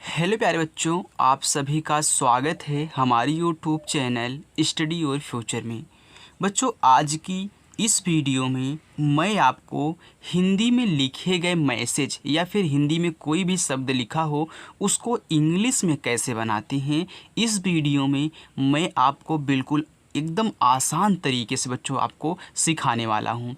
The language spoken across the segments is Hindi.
हेलो प्यारे बच्चों, आप सभी का स्वागत है हमारी YouTube channel study your future में। बच्चों, आज की इस वीडियो में मैं आपको हिंदी में लिखे गए मैसेज या फिर हिंदी में कोई भी शब्द लिखा हो उसको इंग्लिश में कैसे बनाते हैं, इस वीडियो में मैं आपको बिल्कुल एकदम आसान तरीके से बच्चों आपको सिखाने वाला हूँ।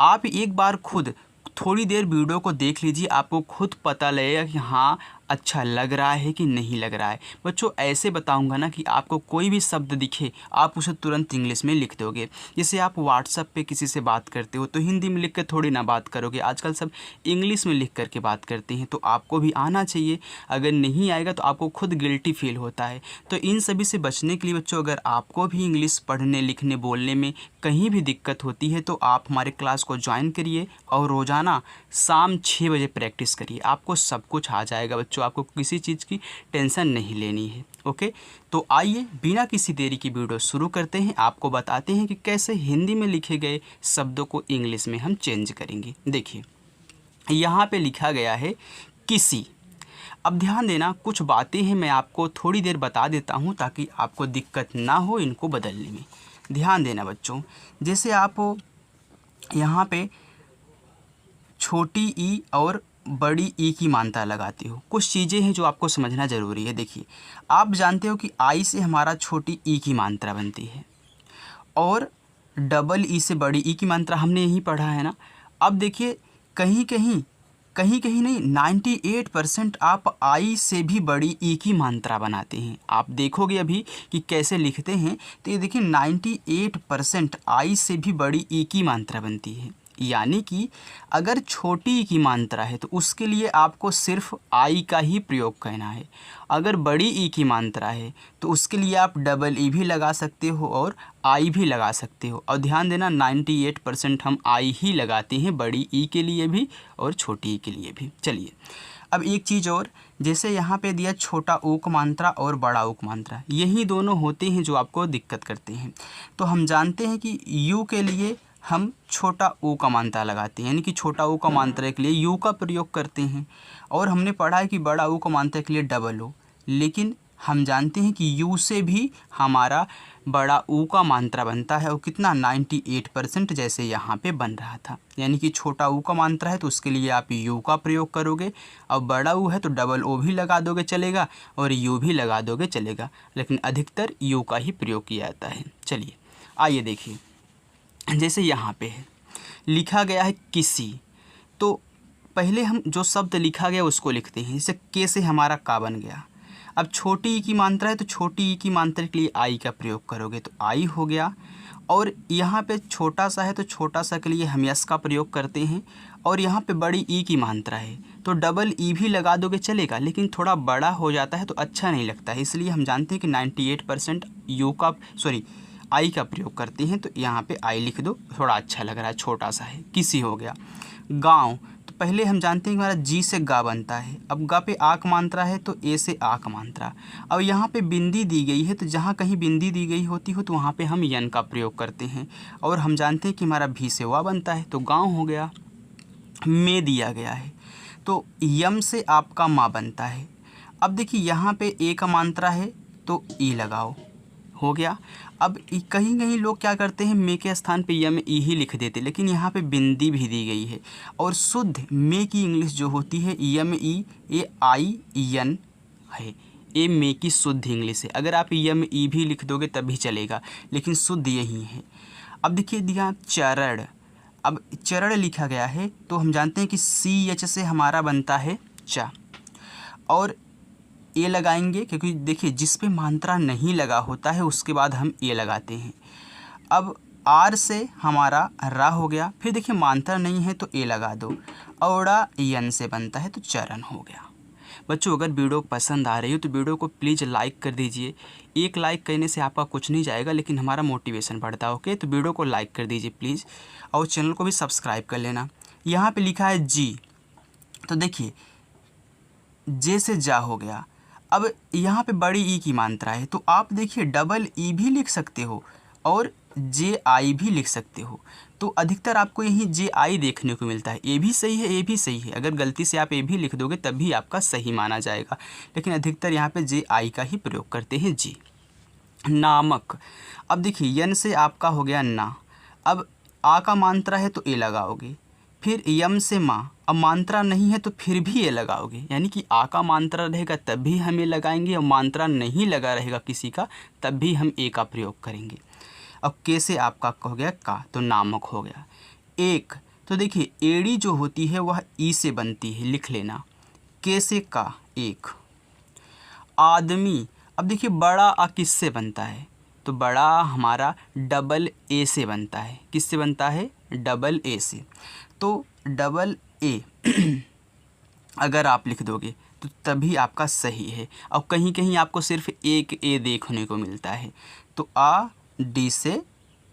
आप एक बार खुद थोड़ी देर वीडियो को देख लीजिए, आपको खुद पता लगेगा कि हाँ अच्छा लग रहा है कि नहीं लग रहा है। बच्चों, ऐसे बताऊंगा ना कि आपको कोई भी शब्द दिखे आप उसे तुरंत इंग्लिश में लिख दोगे। जैसे आप व्हाट्सएप पे किसी से बात करते हो तो हिंदी में लिख कर थोड़ी ना बात करोगे, आजकल सब इंग्लिश में लिख करके बात करते हैं। तो आपको भी आना चाहिए, अगर नहीं आएगा तो आपको खुद गिल्टी फील होता है। तो इन सभी से बचने के लिए बच्चों, अगर आपको भी इंग्लिश पढ़ने लिखने बोलने में कहीं भी दिक्कत होती है तो आप हमारे क्लास को ज्वाइन करिए और रोज़ाना शाम 6 बजे प्रैक्टिस करिए। आपको सब कुछ आ जाएगा बच्चों, आपको किसी चीज़ की टेंशन नहीं लेनी है। ओके, तो आइए बिना किसी देरी की वीडियो शुरू करते हैं। आपको बताते हैं कि कैसे हिंदी में लिखे गए शब्दों को इंग्लिश में हम चेंज करेंगे। देखिए, यहाँ पे लिखा गया है किसी। अब ध्यान देना, कुछ बातें हैं मैं आपको थोड़ी देर बता देता हूँ ताकि आपको दिक्कत ना हो इनको बदलने में। ध्यान देना बच्चों, जैसे आप यहाँ पे छोटी ई और बड़ी ई की मात्रा लगाते हो, कुछ चीज़ें हैं जो आपको समझना ज़रूरी है। देखिए, आप जानते हो कि आई से हमारा छोटी ई की मात्रा बनती है और डबल ई से बड़ी ई की मात्रा हमने यही पढ़ा है ना। अब देखिए, कहीं कहीं नहीं, 98% आप आई से भी बड़ी ई की मात्रा बनाते हैं। आप देखोगे अभी कि कैसे लिखते हैं, तो ये देखिए 98% आई से भी बड़ी ई की मात्रा बनती है। यानी कि अगर छोटी ई की मात्रा है तो उसके लिए आपको सिर्फ आई का ही प्रयोग करना है। अगर बड़ी ई की मात्रा है तो उसके लिए आप डबल ई भी लगा सकते हो और आई भी लगा सकते हो। और ध्यान देना, 98% हम आई ही लगाते हैं, बड़ी ई के लिए भी और छोटी ई के लिए भी। चलिए, अब एक चीज़ और, जैसे यहाँ पे दिया छोटा ऊ का मात्रा और बड़ा ऊ का मात्रा, यही दोनों होते हैं जो आपको दिक्कत करते हैं। तो हम जानते हैं कि यू के लिए हम छोटा ऊ का मात्रा लगाते हैं, यानी कि छोटा ऊ का मात्रा के लिए यू का प्रयोग करते हैं। और हमने पढ़ा है कि बड़ा ऊ का मात्रा के लिए डबल ओ, लेकिन हम जानते हैं कि यू से भी हमारा बड़ा ऊ का मात्रा बनता है और कितना, 98%, जैसे यहाँ पे बन रहा था। यानी कि छोटा ऊ का मात्रा है तो उसके लिए आप यू का प्रयोग करोगे, और बड़ा ऊ है तो डबल ओ भी लगा दोगे चलेगा और यू भी लगा दोगे चलेगा, लेकिन अधिकतर यू का ही प्रयोग किया जाता है। चलिए आइए देखिए, जैसे यहाँ पे है लिखा गया है किसी, तो पहले हम जो शब्द लिखा गया उसको लिखते हैं। जैसे के से हमारा का बन गया। अब छोटी ई की मात्रा है तो छोटी ई की मात्रा के लिए आई का प्रयोग करोगे तो आई हो गया। और यहाँ पे छोटा सा है तो छोटा सा के लिए हम यस का प्रयोग करते हैं। और यहाँ पे बड़ी ई की मात्रा है तो डबल ई भी लगा दोगे चलेगा, लेकिन थोड़ा बड़ा हो जाता है तो अच्छा नहीं लगता है, इसलिए हम जानते हैं कि 98% यू का आई का प्रयोग करते हैं। तो यहाँ पे आई लिख दो, थोड़ा अच्छा लग रहा है, छोटा सा है। किसी हो गया। गांव, तो पहले हम जानते हैं कि हमारा जी से गा बनता है। अब गा पे आक मात्रा है तो ए से आक मात्रा। अब यहाँ पे बिंदी दी गई है तो जहाँ कहीं बिंदी दी गई होती हो तो वहाँ पे हम यन का प्रयोग करते हैं। और हम जानते हैं कि हमारा भी से वा बनता है तो गाँव हो गया। में दिया गया है तो यम से आपका माँ बनता है। अब देखिए, यहाँ पे ए का मात्रा है तो ई लगाओ, हो गया। अब कहीं कहीं लोग क्या करते हैं, मे के स्थान पे यम ई ही लिख देते, लेकिन यहाँ पे बिंदी भी दी गई है। और शुद्ध मे की इंग्लिश जो होती है यम ई ए आई यन है, ए मे की शुद्ध इंग्लिश है। अगर आप यम ई भी लिख दोगे तब भी चलेगा, लेकिन शुद्ध यही है। अब देखिए दिया चरण। अब चरण लिखा गया है तो हम जानते हैं कि सी एच से हमारा बनता है चा, और ए लगाएंगे क्योंकि देखिए जिस पे मात्रा नहीं लगा होता है उसके बाद हम ए लगाते हैं। अब आर से हमारा रा हो गया, फिर देखिए मात्रा नहीं है तो ए लगा दो। औड़ा यन से बनता है तो चरण हो गया। बच्चों, अगर वीडियो पसंद आ रही हो तो वीडियो को प्लीज़ लाइक कर दीजिए। एक लाइक करने से आपका कुछ नहीं जाएगा, लेकिन हमारा मोटिवेशन बढ़ता है। ओके, तो वीडियो को लाइक कर दीजिए प्लीज़, और चैनल को भी सब्सक्राइब कर लेना। यहाँ पे लिखा है जी, तो देखिए जे से जा हो गया। अब यहाँ पे बड़ी ई की मात्रा है तो आप देखिए डबल ई भी लिख सकते हो और जे आई भी लिख सकते हो। तो अधिकतर आपको यही जे आई देखने को मिलता है। ए भी सही है, ए भी सही है। अगर गलती से आप ए भी लिख दोगे तब भी आपका सही माना जाएगा, लेकिन अधिकतर यहाँ पे जे आई का ही प्रयोग करते हैं जी। नामक, अब देखिए यन से आपका हो गया ना, अब आ का मात्रा है तो ए लगाओगे, फिर यम से माँ, अब मात्रा नहीं है तो फिर भी ए लगाओगे, यानी कि आ का मात्रा रहेगा तब भी हम ए लगाएंगे और मात्रा नहीं लगा रहेगा किसी का तब भी हम ए का प्रयोग करेंगे। अब के से आपका हो गया का, तो नामक हो गया। एक, तो देखिए एड़ी जो होती है वह ई से बनती है, लिख लेना, के से का एक। आदमी, अब देखिए बड़ा आ किससे बनता है, तो बड़ा हमारा डबल ए से बनता है। किससे बनता है, डबल ए से। तो डबल ए अगर आप लिख दोगे तो तभी आपका सही है। अब कहीं कहीं आपको सिर्फ एक ए देखने को मिलता है। तो आ डी से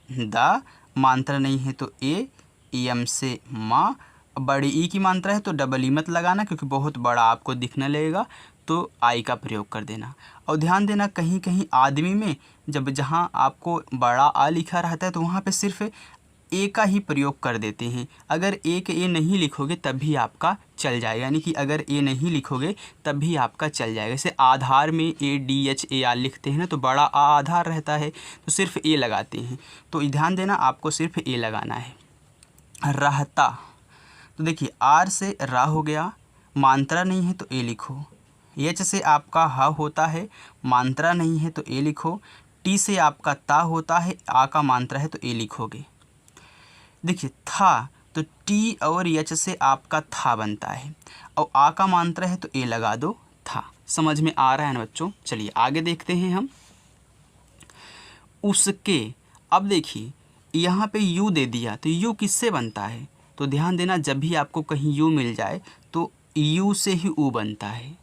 दा, मात्रा नहीं है तो ए, एम से माँ, बड़ी ई की मात्रा है तो डबल ई मत लगाना क्योंकि बहुत बड़ा आपको दिखने लगेगा, तो आई का प्रयोग कर देना। और ध्यान देना कहीं कहीं आदमी में जब जहाँ आपको बड़ा आ लिखा रहता है तो वहाँ पे सिर्फ ए का ही प्रयोग कर देते हैं। अगर एक ए नहीं लिखोगे तब भी आपका चल जाएगा, यानी कि अगर ए नहीं लिखोगे तब भी आपका चल जाएगा। जैसे आधार में A D H A are लिखते हैं ना, तो बड़ा आ आधार रहता है तो सिर्फ ए लगाते हैं। तो ध्यान देना आपको सिर्फ ए लगाना है। रहता, तो देखिए आर से रा हो गया, मात्रा नहीं है तो ए लिखो। एच से आपका हा होता है, मात्रा नहीं है तो ए लिखो। टी से आपका ता होता है, आ का मात्रा है तो ए लिखोगे। देखिए था, तो टी और एच से आपका था बनता है और आ का मात्रा है तो ए लगा दो, था। समझ में आ रहा है ना बच्चों। चलिए आगे देखते हैं हम। उसके, अब देखिए यहाँ पे यू दे दिया तो यू किससे बनता है, तो ध्यान देना जब भी आपको कहीं यू मिल जाए तो यू से ही ऊ बनता है।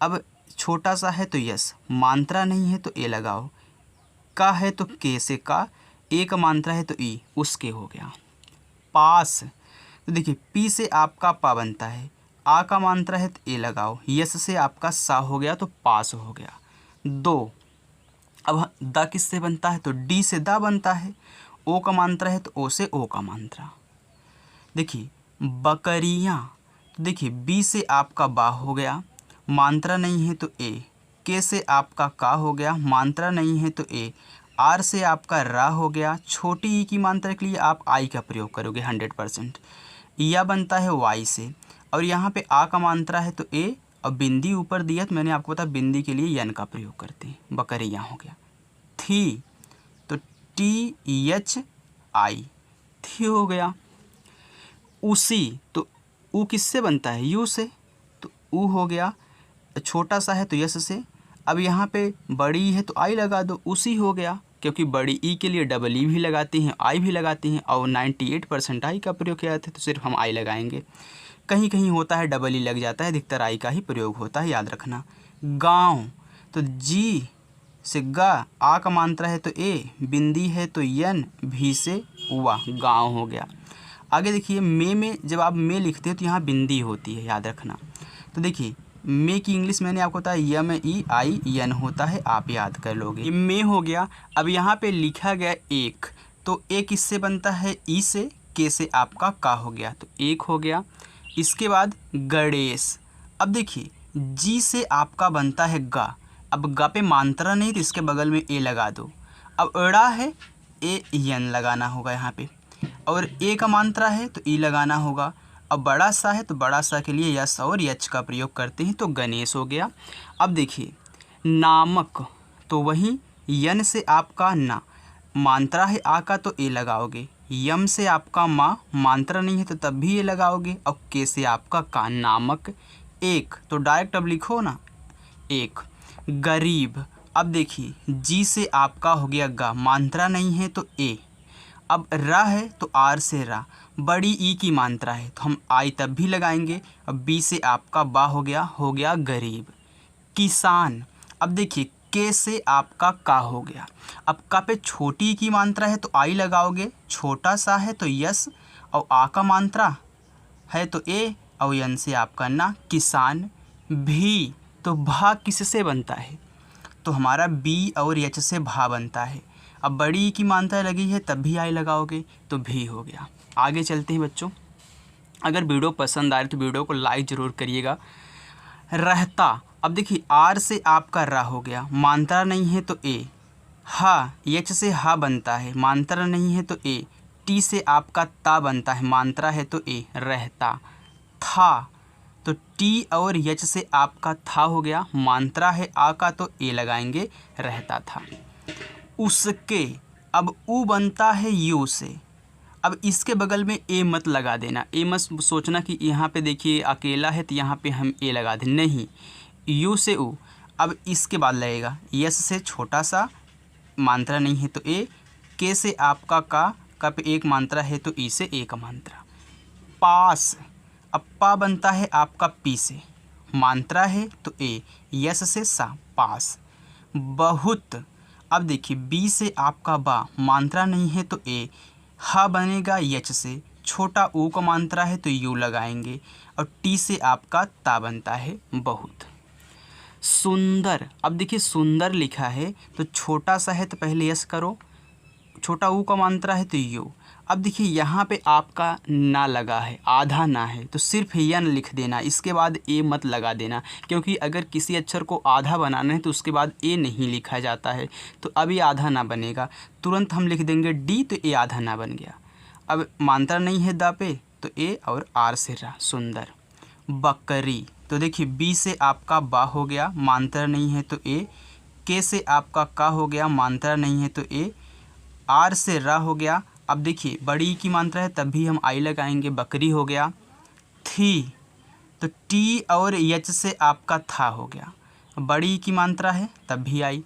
अब छोटा सा है तो यस, मात्रा नहीं है तो ए लगाओ, का है तो के से का, ए का मात्रा है तो ई, उसके हो गया। पास, तो देखिए पी से आपका पा बनता है, आ का मात्रा है तो ए लगाओ, यस से आपका सा हो गया तो पास हो गया। दो, अब दा किससे बनता है, तो डी से दा बनता है, ओ का मात्रा है तो ओ से ओ का मात्रा। देखिए बकरियाँ, तो देखिए बी से आपका बा हो गया, मात्रा नहीं है तो ए, के से आपका का हो गया, मात्रा नहीं है तो ए, आर से आपका रा हो गया। छोटी ई की मात्रा के लिए आप आई का प्रयोग करोगे 100%। या बनता है वाई से, और यहाँ पे आ का मात्रा है तो ए, और बिंदी ऊपर दिया तो मैंने आपको बताया बिंदी के लिए यन का प्रयोग करते हैं। बकरियाँ हो गया। थी, तो टी एच आई, थी हो गया। उसी, तो ऊ किससे बनता है, यू से, तो ऊ हो गया। छोटा सा है तो यस से। अब यहाँ पे बड़ी है तो आई लगा दो, उसी हो गया, क्योंकि बड़ी ई के लिए डबल ई भी लगाते हैं, आई भी लगाते हैं, और 98% आई का प्रयोग किया जाता है तो सिर्फ हम आई लगाएंगे। कहीं कहीं होता है डबल ई लग जाता है, अधिकतर आई का ही प्रयोग होता है, याद रखना। गाँव, तो जी से गा, आ का मात्रा है तो ए, बिंदी है तो यन, भी से उआ, गाँव हो गया। आगे देखिए में जब आप में लिखते हैं तो यहाँ बिंदी होती है, याद रखना। तो देखिए में की इंग्लिश मैंने आपको बताया यम ई आई यन होता है, आप याद कर लोगे। ये में हो गया। अब यहाँ पे लिखा गया एक, तो एक किससे बनता है, ई से, के से आपका का हो गया तो एक हो गया। इसके बाद गणेश, अब देखिए जी से आपका बनता है गा, अब गा पे मात्रा नहीं तो इसके बगल में ए लगा दो। अब अड़ा है, ए यन लगाना होगा यहाँ पे, और ए का मात्रा है तो ई लगाना होगा। अब बड़ा सा है तो बड़ा सा के लिए यस और यच का प्रयोग करते हैं, तो गणेश हो गया। अब देखिए नामक, तो वहीं यन से आपका ना, मात्रा है आ का तो ए लगाओगे, यम से आपका माँ, मात्रा नहीं है तो तब भी ए लगाओगे, और के से आपका का, नामक। एक, तो डायरेक्ट अब लिखो ना एक। गरीब, अब देखिए जी से आपका हो गया गा, मात्रा नहीं है तो ए, अब रा है तो आर से रा, बड़ी ई की मात्रा है तो हम आई तब भी लगाएंगे। अब बी से आपका बा हो गया गरीब। किसान, अब देखिए के से आपका का हो गया, अब का पे छोटी ई की मात्रा है तो आई लगाओगे, छोटा सा है तो यस, और आ का मात्रा है तो ए, और यन से आपका ना, किसान। भी, तो भा किससे बनता है, तो हमारा बी और एच से भा बनता है। अब बड़ी की मात्रा लगी है तब भी आई लगाओगे तो भी हो गया। आगे चलते हैं बच्चों। अगर वीडियो पसंद आए तो वीडियो को लाइक ज़रूर करिएगा। रहता, अब देखिए आर से आपका रा हो गया, मात्रा नहीं है तो ए। हा, एच से हा बनता है, मात्रा नहीं है तो ए। टी से आपका ता बनता है, मात्रा है तो ए। रहता। था, तो टी और एच से आपका था हो गया, मात्रा है आ का तो ए लगाएंगे, रहता था। उसके, अब ऊ बनता है यू से। अब इसके बगल में ए मत लगा देना, ए मत सोचना कि यहाँ पे देखिए अकेला है तो यहाँ पे हम ए लगा दें, नहीं, यू से ऊ। अब इसके बाद लगेगा यस से छोटा सा, मात्रा नहीं है तो ए। के से आपका का पे एक मात्रा है तो ई से एक मात्रा। पास, अब पा बनता है आपका पी से, मात्रा है तो ए। यस से सा, पास। बहुत, अब देखिए बी से आपका बा, मात्रा नहीं है तो ए। हा बनेगा यच से, छोटा ऊ का मात्रा है तो यू लगाएंगे, और टी से आपका ता बनता है, बहुत। सुंदर, अब देखिए सुंदर लिखा है तो छोटा सा है तो पहले यस करो, छोटा ऊ का मात्रा है तो यू। अब देखिए यहाँ पे आपका ना लगा है, आधा ना है, तो सिर्फ यन लिख देना, इसके बाद ए मत लगा देना, क्योंकि अगर किसी अक्षर को आधा बनाना है तो उसके बाद ए नहीं लिखा जाता है, तो अभी आधा ना बनेगा, तुरंत हम लिख देंगे डी तो ए आधा ना बन गया। अब मात्रा नहीं है दा पे तो ए और आर से रा, सुंदर। बकरी, तो देखिए बी से आपका बा हो गया, मात्रा नहीं है तो ए। के से आपका का हो गया, मात्रा नहीं है तो ए। आर से रा हो गया, अब देखिए बड़ी की मात्रा है तब भी हम आई लगाएंगे, बकरी हो गया। थी, तो टी और एच से आपका था हो गया, बड़ी की मात्रा है तब भी आई।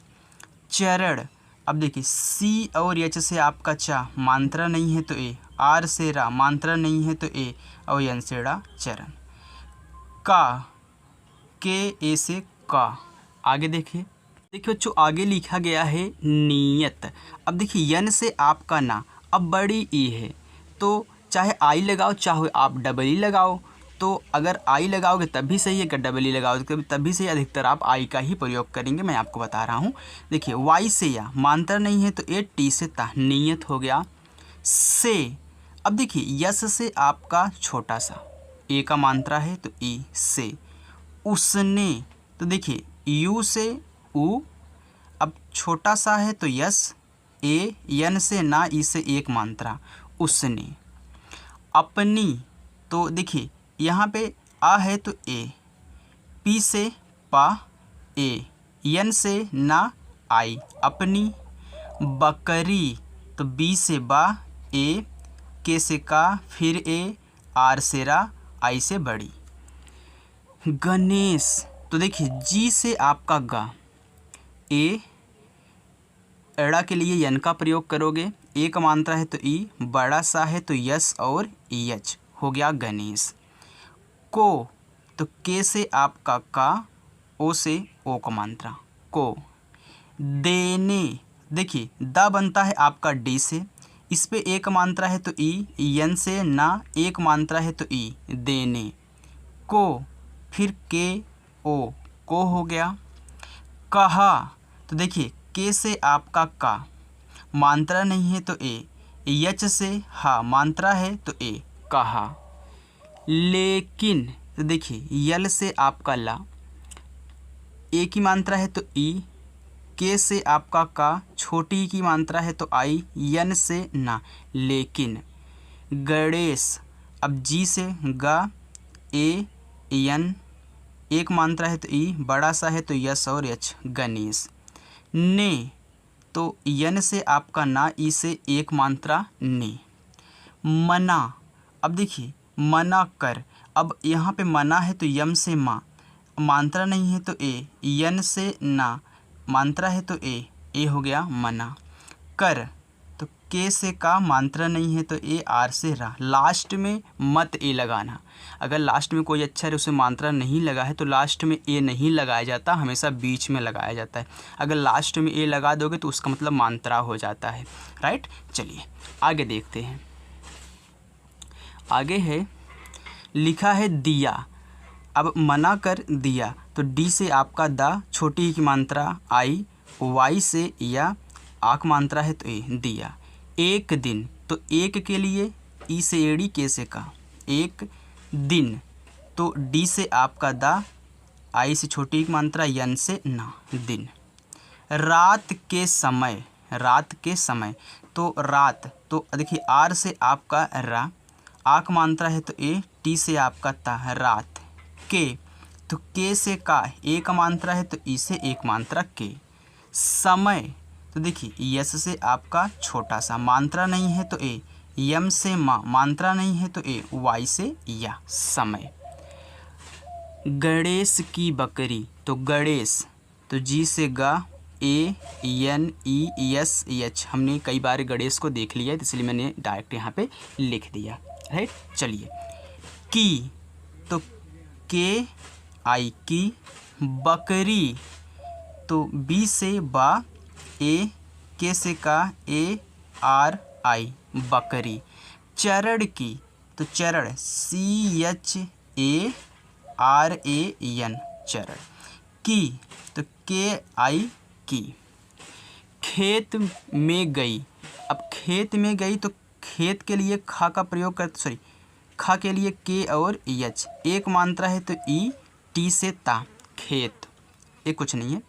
चरण, अब देखिए सी और एच से आपका चा, मात्रा नहीं है तो ए। आर से रा, मात्रा नहीं है तो ए, और एन से रा, चरण। का, के ए से का। आगे देखिए बच्चों, आगे लिखा गया है नियत। अब देखिए यन से आपका ना, अब बड़ी ई है तो चाहे आई लगाओ चाहे आप डबल ई लगाओ, तो अगर आई लगाओगे तब भी सही है, अगर डबल ई लगाओगे तब भी सही, अधिकतर आप आई का ही प्रयोग करेंगे, मैं आपको बता रहा हूँ। देखिए वाई से या, मात्रा नहीं है तो ए। टी से ता, नियत हो गया। से, अब देखिए यस से आपका छोटा सा, ए का मात्रा है तो ई से। उसने, तो देखिए यू से ऊ, अब छोटा सा है तो यस, ए। यन से ना, ई से एक मात्रा, उसने। अपनी, तो देखिए यहाँ पे आ है तो ए। पी से पा, ए। यन से ना, आई, अपनी। बकरी, तो बी से बा, ए। के से का, फिर ए। आर से रा, आई से बड़ी। गणेश, तो देखिए जी से आपका गा, ए। एड़ा के लिए यन का प्रयोग करोगे, ए का मात्रा है तो ई, बड़ा सा है तो यस और यच, हो गया गणेश। को, तो के से आपका का, ओ से ओ का मात्रा, को। देने, देखिए दा बनता है आपका डी से, इस पे एक मात्रा है तो ई। यन से ना, एक मात्रा है तो ई, देने। को, फिर के ओ, को हो गया। कहा, तो देखिए के से आपका का, मात्रा नहीं है तो ए। यच से हा, मात्रा है तो ए, कहा। लेकिन, तो देखिए यल से आपका ला, ए की मात्रा है तो ई। के से आपका का, छोटी की मात्रा है तो आई। यन से ना, लेकिन। गणेश, अब जी से गा, ए। यन, एक मात्रा है तो ई, बड़ा सा है तो यस और यच, गणेश। ने, तो यन से आपका ना, ई से एक मात्रा, ने। मना, अब देखिए मना कर, अब यहाँ पे मना है तो यम से माँ, मात्रा नहीं है तो ए। यन से ना, मात्रा है तो ए हो गया मना। कर, तो के से का, मात्रा नहीं है तो ए। आर से रा, लास्ट में मत ए लगाना, अगर लास्ट में कोई अक्षर है उसे मात्रा नहीं लगा है तो लास्ट में ए नहीं लगाया जाता, हमेशा बीच में लगाया जाता है। अगर लास्ट में ए लगा दोगे तो उसका मतलब मात्रा हो जाता है, राइट। चलिए आगे देखते हैं। आगे है, लिखा है दिया। अब मना कर दिया, तो डी से आपका दा, छोटी की मात्रा आई। वाई से या, आक मात्रा है तो ए, दिया। एक दिन, तो एक के लिए ई से एड़ी, के से का, एक दिन, तो डी से आपका दा, आई से छोटी की मात्रा, यन से ना, दिन। रात के समय, रात के समय, तो रात, तो देखिए आर से आपका रा, आक मात्रा है तो ए, टी से आपका ता, रात के, तो के से का, एक मात्रा है तो ई से एक मात्रा के। समय, तो देखिए यस से आपका छोटा सा, मात्रा नहीं है तो ए, यम से मात्रा नहीं है तो ए, वाई से या, समय। गणेश की बकरी, तो गणेश, तो जी से गा, A N E S H, हमने कई बार गणेश को देख लिया है इसलिए मैंने डायरेक्ट यहाँ पे लिख दिया, राइट। चलिए, की, तो के आई की, बकरी, तो बी से बा, ए, के से का, ए आर आई, बकरी। चरण की, तो Charan, C H A R A N, Charan. की, तो के आई की। खेत में गई, अब खेत में गई, तो खेत के लिए खा का प्रयोग कर, सॉरी खा के लिए के और एच, एक मात्रा है तो ई, टी से ता, खेत, ये कुछ नहीं है।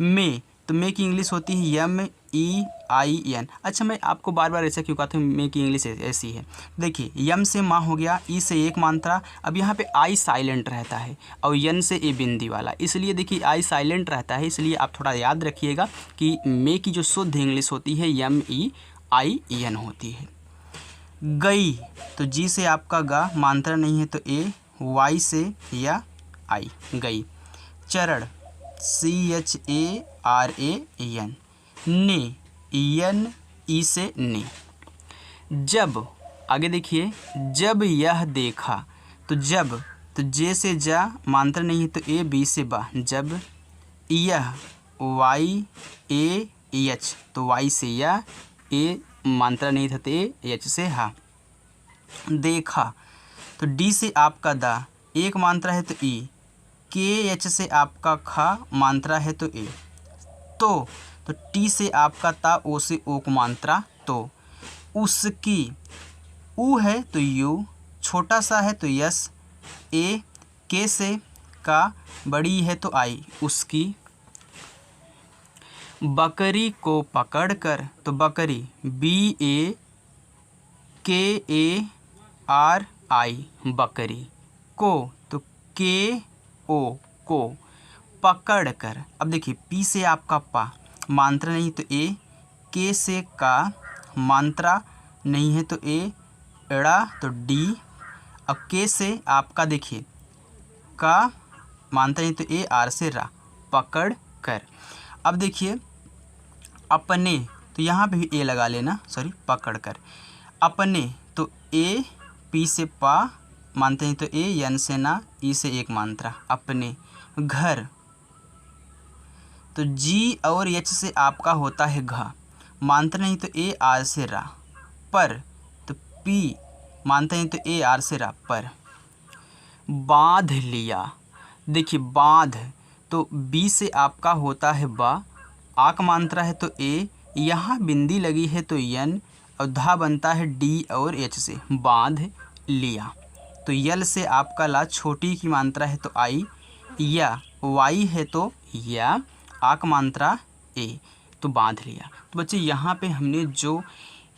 में, तो में की इंग्लिश होती है यम ई आई एन। अच्छा, मैं आपको बार बार ऐसा क्यों कहता हूँ, में की इंग्लिश ऐसी है। देखिए यम से माँ हो गया, ई से एक मात्रा, अब यहाँ पे आई साइलेंट रहता है और यन से ए बिंदी वाला, इसलिए देखिए आई साइलेंट रहता है, इसलिए आप थोड़ा याद रखिएगा कि में की जो शुद्ध इंग्लिश होती है यम ई आई एन होती है। गई, तो जी से आपका गा, मात्रा नहीं है तो ए, वाई से या आई, गई। Charan, C H A R A N. ने, एन ई से ने। जब, आगे देखिए, जब यह देखा, तो जब, तो जे से जा, मात्रा नहीं है तो ए, बी से बा, जब। यह, वाई ए एच, तो वाई से या, ए मात्रा नहीं था तो ए, एच से हा। देखा, तो डी से आपका दा, एक मात्रा है तो ई, के एच से आपका खा, मात्रा है तो ए। तो टी से आपका ता, ओ से ओ को मात्रा, तो। उसकी, ऊ है तो यू, छोटा सा है तो यस, ए, के से का, बड़ी है तो आई, उसकी। बकरी को पकड़कर, तो बकरी, बी ए के ए आर आई, बकरी। को, तो के ओ, को, पकड़ कर। अब देखिए पी से आपका पा, मात्रा नहीं तो ए, के से का, मात्रा नहीं है तो ए, एड़ा तो डी। अब के से आपका देखिए का, मात्रा नहीं तो ए, आर से रा, पकड़ कर। अब देखिए अपने, तो यहाँ पे भी ए लगा लेना, सॉरी, पकड़ कर। अपने, तो ए, पी से पा, मानते हैं तो ए, यन से ना, ई से एक मात्रा, अपने। घर, तो जी और एच से आपका होता है घ, मात्रा नहीं तो ए, आर से रा। पर, तो पी, मानते हैं तो ए, आर से रा, पर। बांध लिया, देखिए बांध, तो बी से आपका होता है बा, आक मात्रा है तो ए, यहाँ बिंदी लगी है तो यन, और धा बनता है डी और एच से, बांध लिया। तो यल से आपका ला, छोटी की मात्रा है तो आई, या वाई है तो या, आक मात्रा ए, तो बांध लिया। तो बच्चे यहाँ पे हमने जो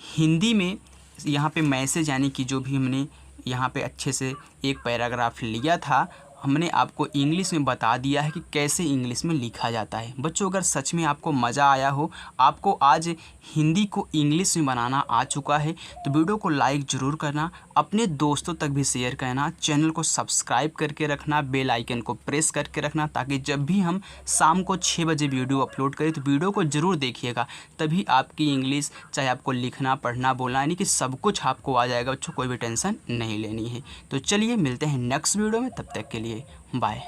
हिंदी में यहाँ पे मैसेज यानी कि जो भी हमने यहाँ पे अच्छे से एक पैराग्राफ लिया था, हमने आपको इंग्लिश में बता दिया है कि कैसे इंग्लिश में लिखा जाता है। बच्चों अगर सच में आपको मज़ा आया हो, आपको आज हिंदी को इंग्लिश में बनाना आ चुका है, तो वीडियो को लाइक ज़रूर करना, अपने दोस्तों तक भी शेयर करना, चैनल को सब्सक्राइब करके रखना, बेल आइकन को प्रेस करके रखना, ताकि जब भी हम शाम को 6 बजे वीडियो अपलोड करें तो वीडियो को ज़रूर देखिएगा। तभी आपकी इंग्लिश, चाहे आपको लिखना, पढ़ना, बोलना, यानी कि सब कुछ आपको आ जाएगा बच्चों, कोई भी टेंशन नहीं लेनी है। तो चलिए मिलते हैं नेक्स्ट वीडियो में, तब तक के लिए बाय।